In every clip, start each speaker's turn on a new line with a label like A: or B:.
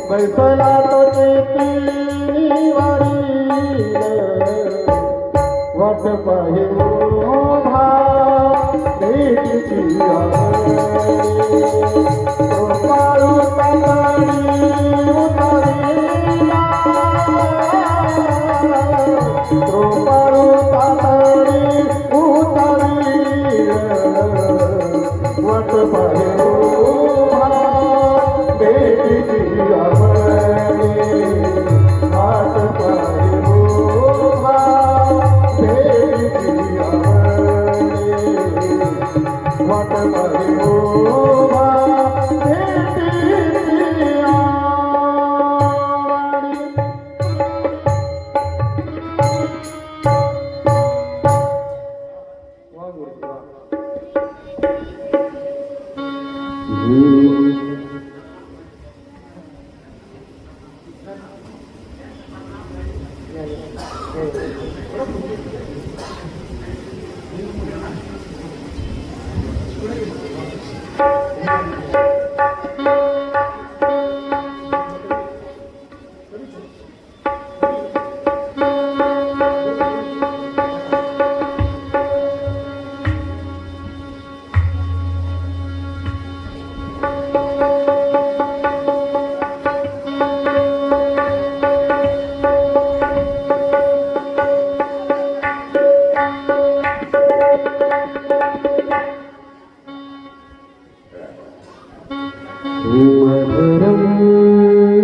A: बैसला तो चेती वाट पाहे भा भेटीची पाळू तातडी उतरीला पाळू तातडी उतरीला वाट पाहे भा भेटीची मधुरं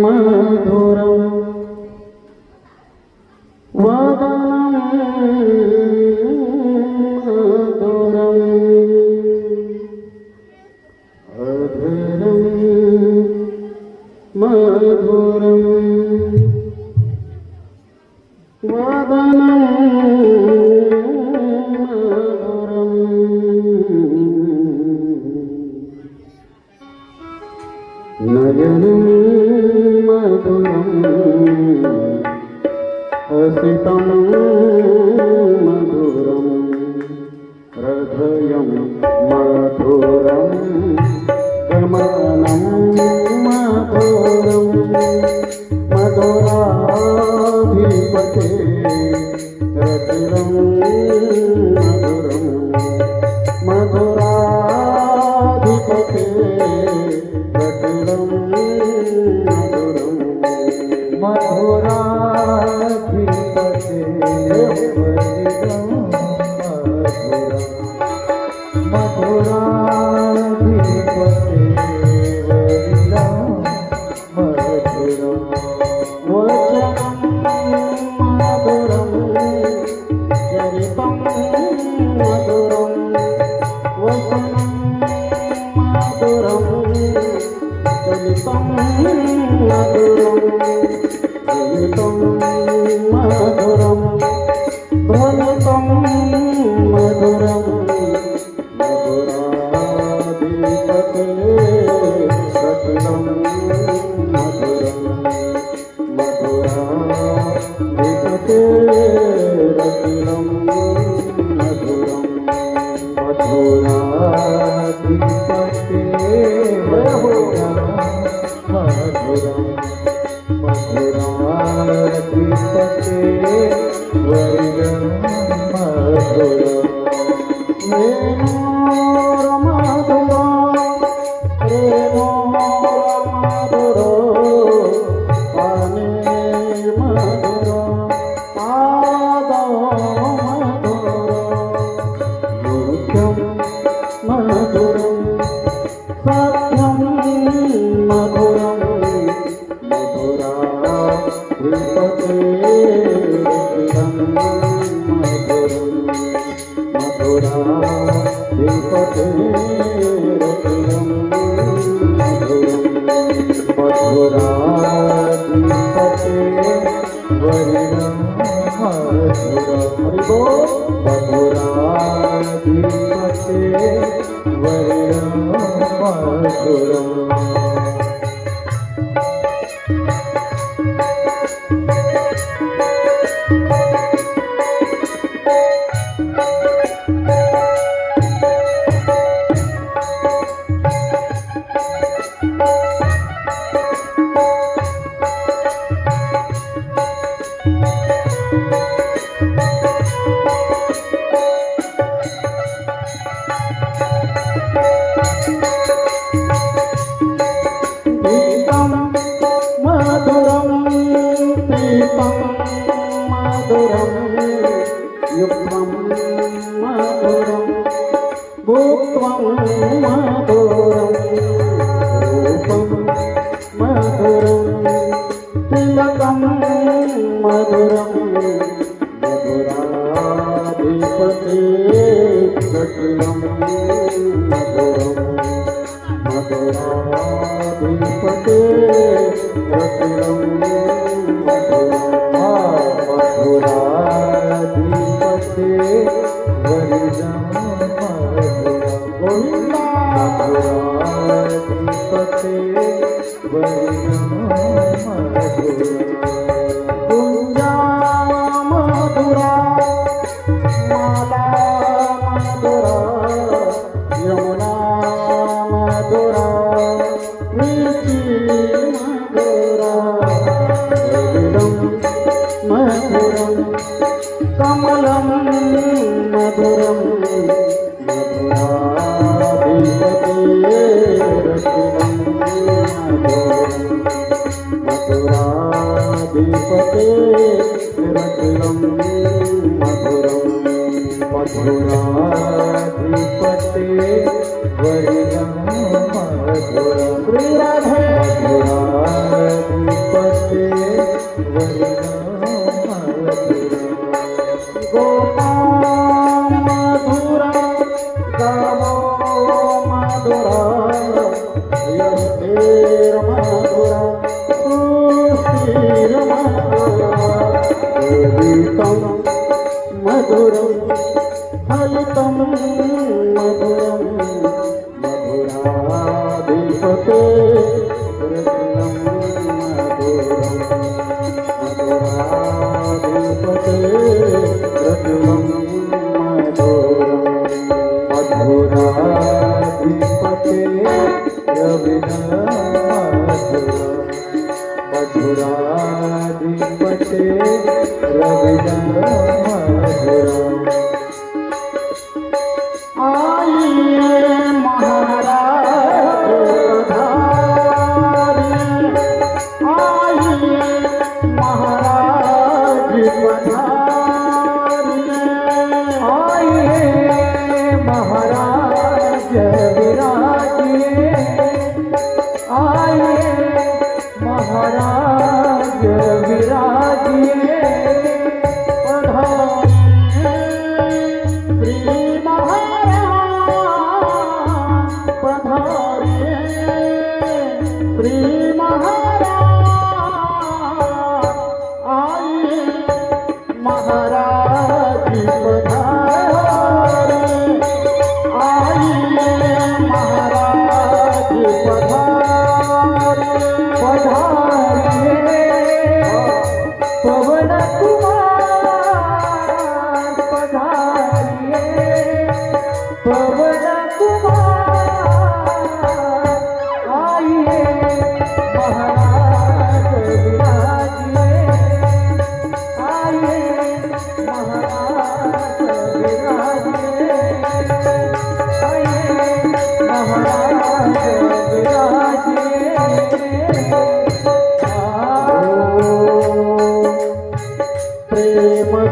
A: मधुरं वदनं मधुरं अधरं मधुरं वदनं नयनं मधुरं हसितं मधुरं हृदयं मधुरं गमनं मधुरं मधुराधिपते रतिरं मधुरं मधुराधिपते मधुराधिपते वरिदं मधुराधिपते वरिदं मधुरं वचनं मधुरं चरितं मधुरं वचनं मधुरं चरितं मधुरं ध्वनितं मधुरं ध्वनितं मधुरं मधुराधिपते रतिरं मधुरं मधुराधिपते रतिरं मधुरं मधुराधिपते मधुरं मधुराधिपते वरिदं मधुरं रेणोरमधुरो रेणोरमधुरो पाने मधुरो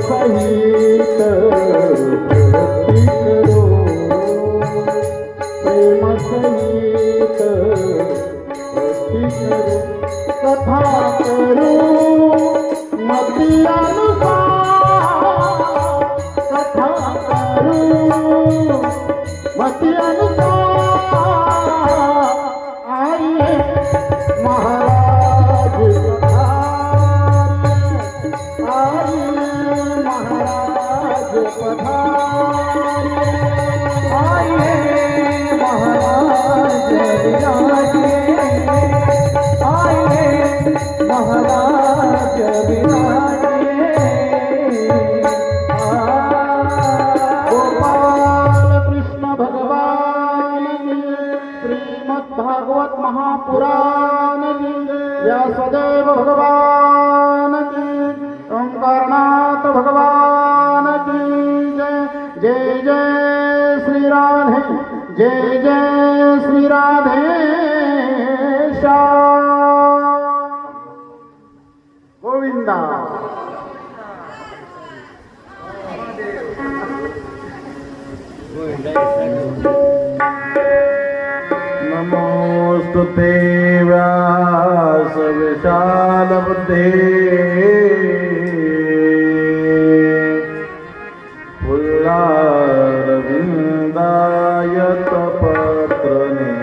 A: सहित भक्ती करो प्रेम सहित भक्ती करो कथा करो मती अनुसार कथा करो मती अनुसार आइए महाराज आइए महाराज विराजे आइए महाराज विराजे गोपाल कृष्ण भगवान की श्रीमद् भागवत महापुराण की व्यासदेव भगवान की ओंकारनाथ भगवान की जय जय जय श्री राधे जय जय श्री राधे गोविंदा नमोस्तुते व्यास विशाल बुद्धे पुल्लारविन्दायत पत्रनेत्र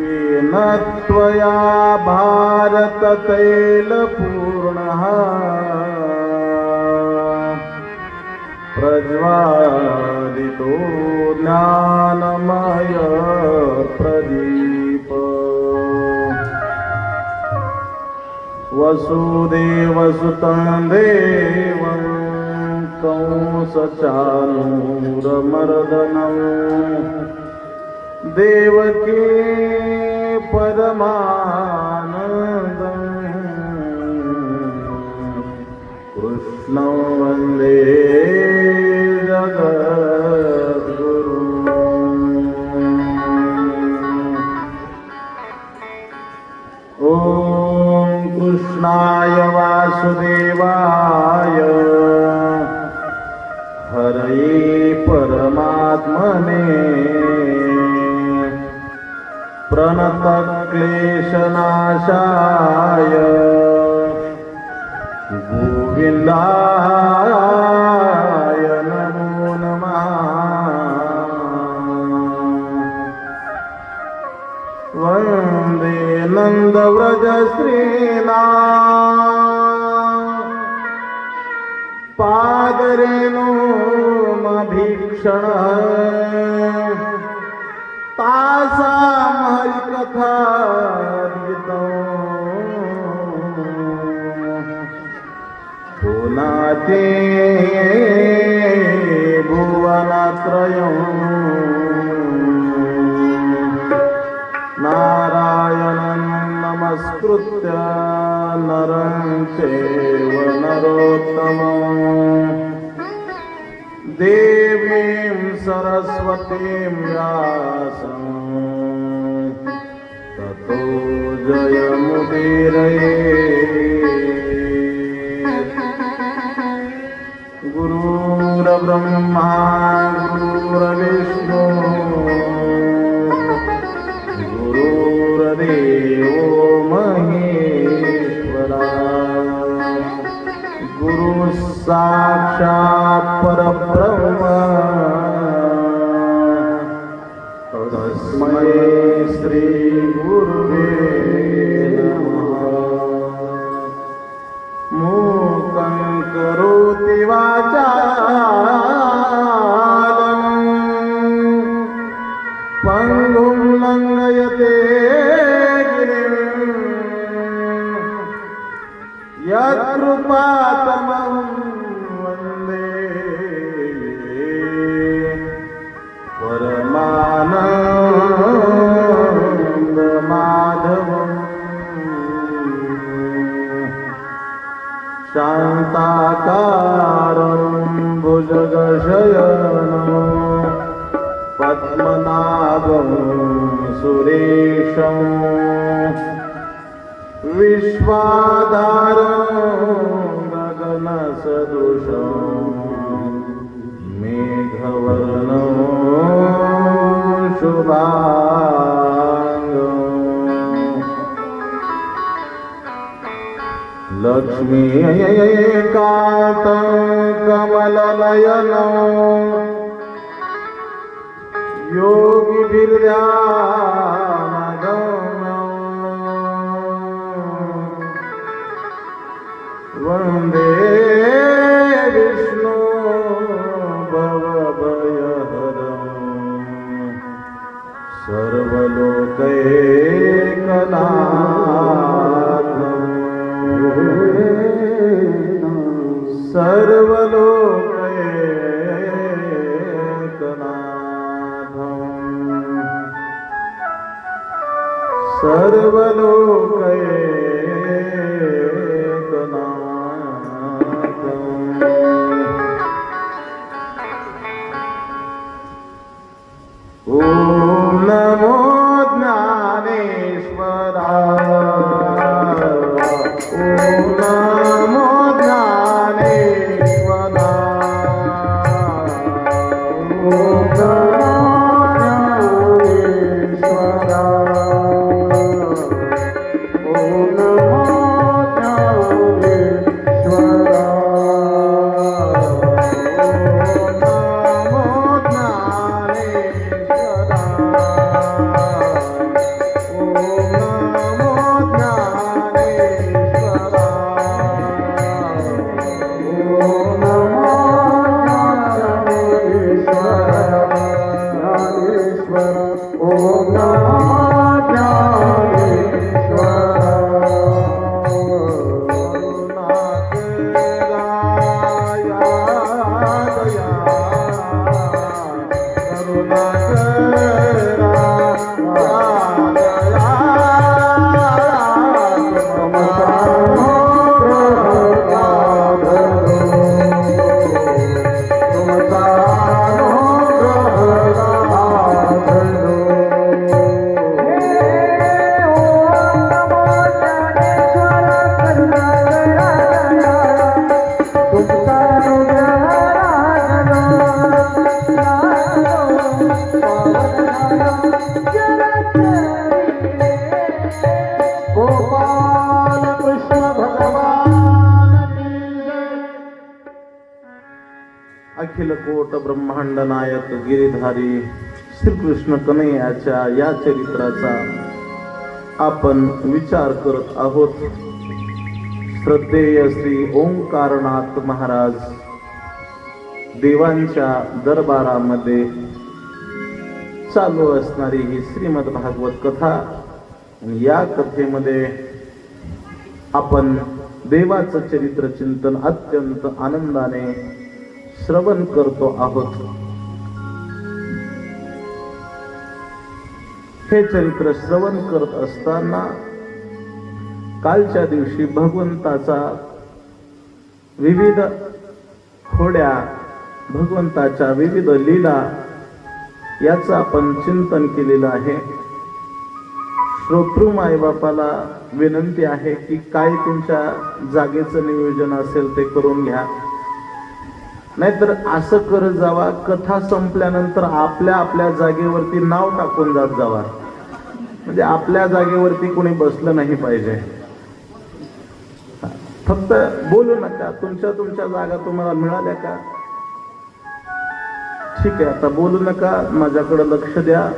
A: येन त्वया भारततैलपूर्णः प्रज्वालितो ज्ञानमय प्रदीप वसुदेवसुतं देवं कंसचाणूरमर्दनं देवकी परमानन्दं कृष्णं वन्दे कृष्णाय वासुदेवाय हरये परमात्मने प्रणतक्लेशनाशाय गोविन्दाय नमो नमः वन्दे नन्दव्रजश्रीनाथ पादरेणुमभीक्षण तासां हरिकथार्पितं पुनाते भुवनत्रयं नारायणं नमस्कृत्य नरं चैव नरोत्तमं देवीं सरस्वतीं व्यासं ततो जयमुदीरये गुरुर्ब्रह्मा गुरुर्विष्णु गुरुर्देवो महेश्वरा गुरु साक्षात् परब्रह्म तस्मै श्री गुरुवे नमः मूकं करोति वाचालं पङ्गुं लङ्घयते गिरिं यत्कृपातमं वन्दे परमानन्दमाधवम् शान्ताकारं भुजगशयनं पद्मनाभं सुरेशं विश्वाधारं गगनसदृशं मेघवर्णं शुभांगं लक्ष्मीकान्तं कमलनयनं योगिभिर्ध्यानगम्यं वन्दे विष्णु भवभयहरं सर्वलोकैकनाथं ॐ नमो ज्ञानेश्वराय ॐ नमो ज्ञानेश्वराय ॐ अखिल कोट ब्रह्मांड नायक गिरीधारी श्रीकृष्ण कन्हैयाच्या या चरित्राचा आपण विचार करत आहोत. श्रद्धेय श्री ओंकारनाथ महाराज देवांच्या दरबारामध्ये चालू असणारी ही श्रीमद भागवत कथा. या कथेमध्ये आपण देवाचं चरित्र चिंतन अत्यंत आनंदाने श्रवण करतो आहोत. हे चरित्र श्रवण करत असताना कालच्या दिवशी भगवंताचा विविध खोड्या, भगवंताच्या विविध लीला याचं आपण चिंतन केलेलं आहे. श्रोतृ मायबापाला विनंती आहे की काय तुमच्या जागेचं नियोजन असेल ते करून घ्या, नाहीतर असं करत जावा कथा संपल्यानंतर आपल्या आपल्या जागेवरती नाव टाकून जात जावा, म्हणजे आपल्या जागेवरती कोणी बसलं नाही पाहिजे. फक्त बोलू नका. तुमच्या जागा तुम्हाला मिळाल्या का? ठीक आहे, आता बोलू नका, माझ्याकडे लक्ष द्या.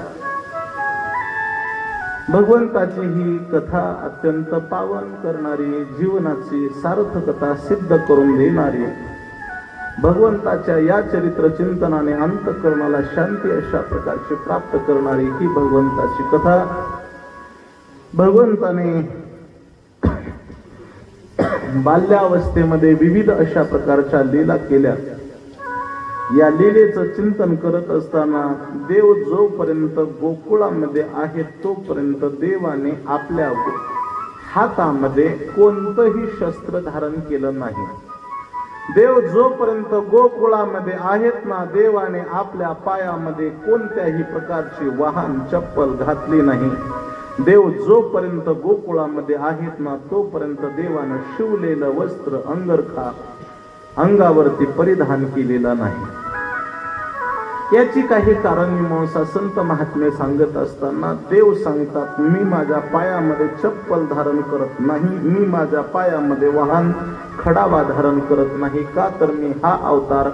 A: भगवंताची ही कथा अत्यंत पावन करणारी, जीवनाची सार्थकता सिद्ध करून देणारी, भगवंताच्या या चरित्र चिंतनाने अंतःकरणाला शांती अशा प्रकारची प्राप्त करणारी ही भगवंताची कथा. भगवंताने बाल्यावस्थेमध्ये विविध अशा प्रकारच्या लीला केल्या. या लीलेचं चिंतन करत असताना देव जोपर्यंत गोकुळामध्ये आहे तोपर्यंत देवाने आपल्या हातामध्ये कोणतंही शस्त्र धारण केलं नाही. देव जोपर्यंत गोकुळामध्ये आहेत ना, देवाने आपल्या पायामध्ये कोणत्याही प्रकारची वाहन चप्पल घातली नाही. देव जोपर्यंत गोकुळामध्ये आहेत ना तोपर्यंत देवानं शिवलेलं वस्त्र अंगरखा अंगावरती परिधान केलेला नाही. याची काही कारण मीमांसा संत महात्मे सांगत असताना देव सांगतात, मी माझ्या पायामध्ये चप्पल धारण करत नाही, मी माझ्या पायामध्ये वाहन खडावा धारण करत नाही. का तर मी हा अवतार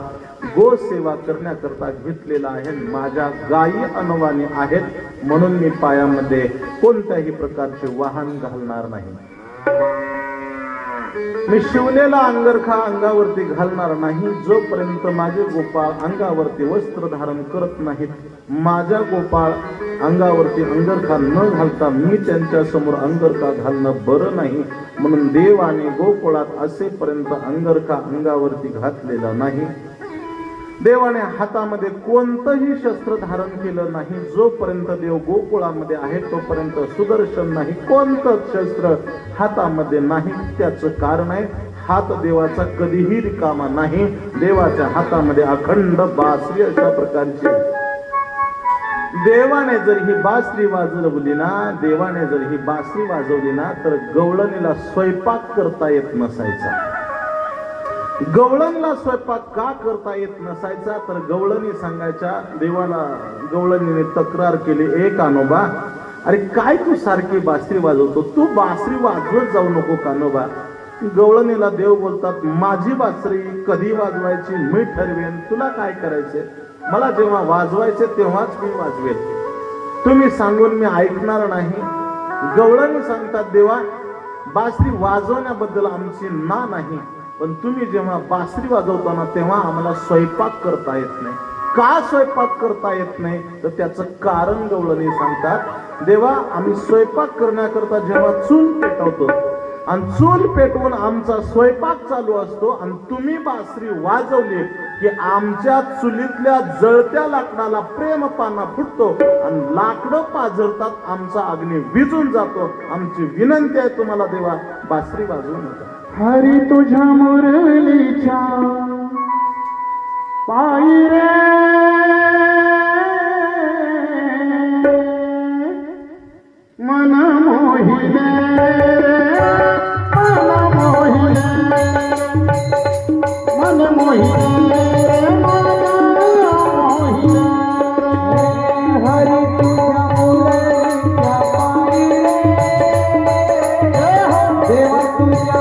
A: गो सेवा करण्याकरता घेतलेला आहे. माझ्या गायी अनवानी आहेत म्हणून मी पायामध्ये कोणत्याही प्रकारचे वाहन घालणार नाही. मी शिवलेला अंगरखा अंगावरती घालणार नाही जोपर्यंत माझे गोपाळ अंगावरती वस्त्र धारण करत नाहीत. माझ्या गोपाळ अंगावरती अंगरखा न घालता मी त्यांच्या समोर अंगरखा घालणं बरं नाही. म्हणून देवाने गोकुळात असेपर्यंत अंगरखा अंगावरती घातलेला नाही. देवाने हातामध्ये कोणतंही शस्त्र धारण केलं नाही. जोपर्यंत देव गोकुळामध्ये आहे तोपर्यंत सुदर्शन नाही, कोणतंच शस्त्र हातामध्ये नाही. त्याचं कारण आहे, हात देवाचा कधीही रिकामा नाही. देवाच्या हातामध्ये अखंड बासरी अशा प्रकारची. देवाने जर ही बासरी वाजवली ना, देवाने जर ही बासरी वाजवली ना तर गवळणीला स्वयंपाक करता येत नसायचा. गवळणीला स्वयंपाक का करता येत नसायचा तर गवळणी सांगायच्या देवाला. गवळणीने तक्रार केली, ए कान्होबा, अरे काय तू सारखी बासरी वाजवतो, तू बासरी वाजवत जाऊ नको कान्होबा. गवळणीला देव बोलतात, माझी बासरी कधी वाजवायची मी ठरवेन, तुला काय करायचे, मला जेव्हा वाजवायचे तेव्हाच मी वाजवेल, तुम्ही सांगून मी ऐकणार नाही. गवळणी सांगतात, देवा बासरी वाजवण्याबद्दल आमची ना नाही, पण तुम्ही जेव्हा बासरी वाजवताना तेव्हा आम्हाला स्वयंपाक करता येत नाही. का स्वयंपाक करता येत नाही तर त्याचं कारण गवळणी सांगतात, देवा आम्ही स्वयंपाक करण्याकरता जेव्हा चूल पेटवतो आणि चूल पेटवून आमचा स्वयंपाक चालू असतो आणि तुम्ही बासरी वाजवली की आमच्या चुलीतल्या जळत्या लाकडाला प्रेम पाना फुटतो आणि लाकडं पाझरतात, आमचा अग्नी विझून जातो. आमची विनंती आहे तुम्हाला देवा बासरी वाजवू नका.
B: हरी तुझ्या मुरलीच्या पायी रे मन मोहिले, मन मोहिले, मन मोहिले, मन मोहिले. हरी तुझ्या मुरलीच्या पायी रे देवा तुझ्या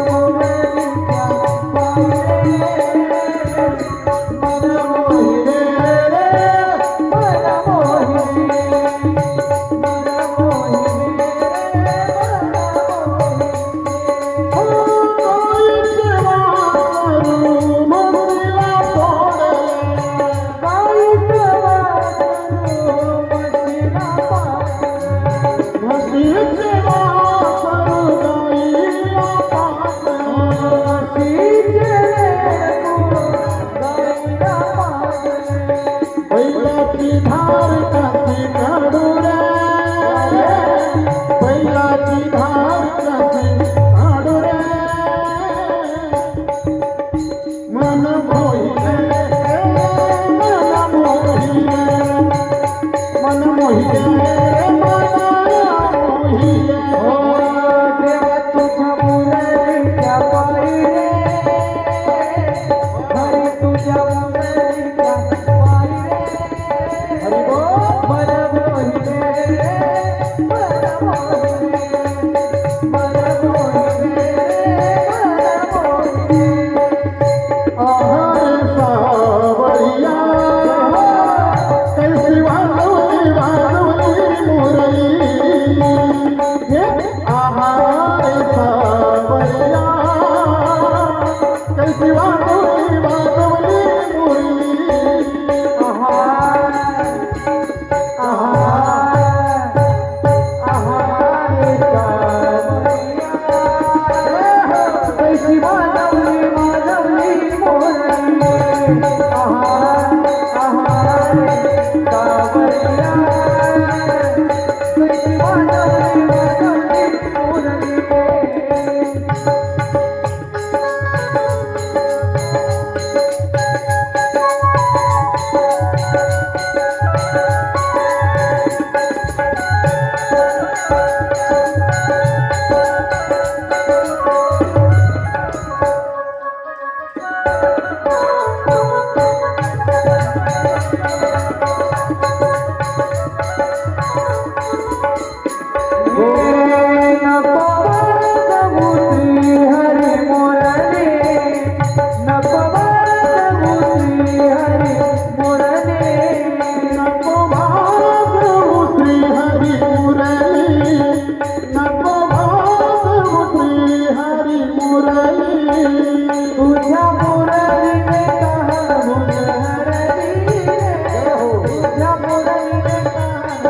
B: तुझ्या मुरलीने तहान हरली रे तुझ्या मुरलीने तहान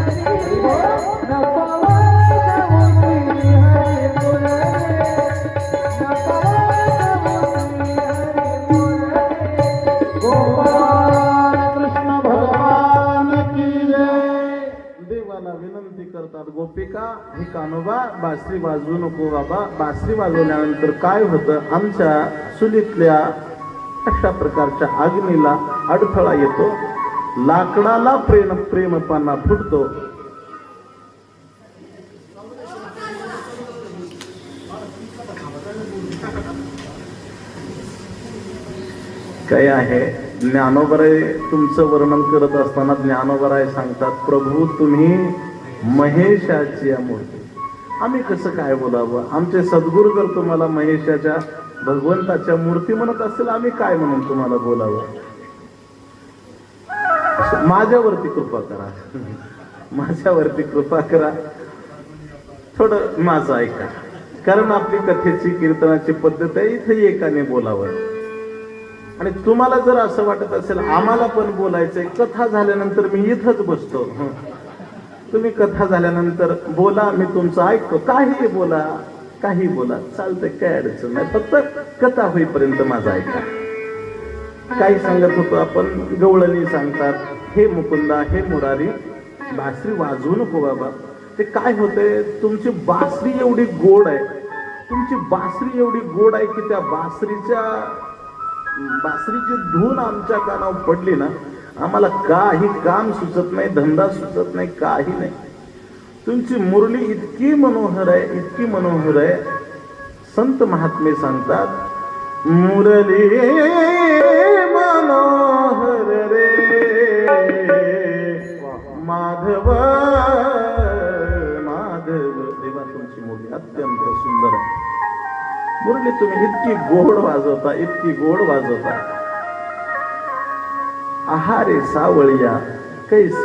B: हरली नपवाद मुरली हरी मुरली नपवाद मुरली हरी मुरली गोपाल कृष्ण भगवान की जय.
A: देवाला विनंती करतात गोपिका ही कानोबा बासरी वाजवू नको बाबा. बासरी वाजवल्यानंतर काय होतं, आमच्या चुलीतल्या अशा प्रकारच्या अग्नीला अडथळा येतो, लाकडाला प्रेमपाना फुटतो. काय आहे, ज्ञानोबराय तुमचं वर्णन करत असताना ज्ञानोबराय सांगतात, प्रभू तुम्ही महेशाची मूर्ती. आम्ही कसं काय बोलावं, आमचे सद्गुरू जर तुम्हाला महेशाच्या भगवंताच्या मूर्ती म्हणत असेल, आम्ही काय म्हणून तुम्हाला बोलावं. माझ्यावरती कृपा करा, माझ्यावरती कृपा करा, थोडं माझं ऐका. कारण आपली कथेची कीर्तनाची पद्धत आहे, इथे एकाने बोलावं. आणि तुम्हाला जर असं वाटत असेल आम्हाला पण बोलायचंय, कथा झाल्यानंतर मी इथंच बसतो, तुम्ही कथा झाल्यानंतर बोला, मी तुमचं ऐकतो. काही बोला, काही बोला, चालतंय, काय अडचण नाही, फक्त कथा होईपर्यंत माझं ऐका. काही सांगत होतो आपण, गवळणी सांगतात, हे मुकुंदा, हे मुरारी, बासरी वाजवू नको बाबा. ते काय होतंय, तुमची बासरी एवढी गोड आहे, तुमची बासरी एवढी गोड आहे की त्या बासरीची धून आमच्या कानावर पडली ना, आम्हाला काही काम सुचत नाही, धंदा सुचत नाही, काही नाही. तुमची मुरली इतकी मनोहर आहे, इतकी मनोहर आहे. संत महात्मे सांगतात, मुरली मनोहर रे माधव माधव. देवा तुमची मुरली अत्यंत सुंदर आहे. मुरली तुम्ही इतकी गोड वाजवता, इतकी गोड वाजवता. आहारे सावळिया कैसी